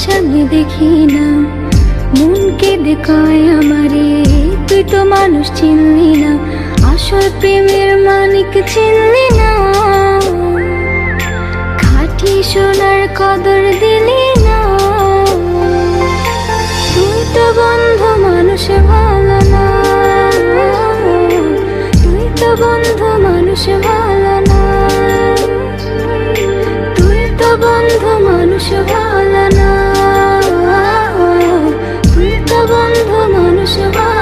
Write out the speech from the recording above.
সামনে দেখি না, মন কেঁদে কয় আমারে তুই তো মানুষ চিনলি না, আসল প্রেমের মানিক চিনলি না, খাঁটি সোনার কদর দিলি না। তুই তো বন্ধু মানুষ ভালো না, তুই তো বন্ধু মানুষ ভালো না, তুই তো বন্ধু মানুষ ভালো না, তুই তো বন্ধু মানুষ ভালো না।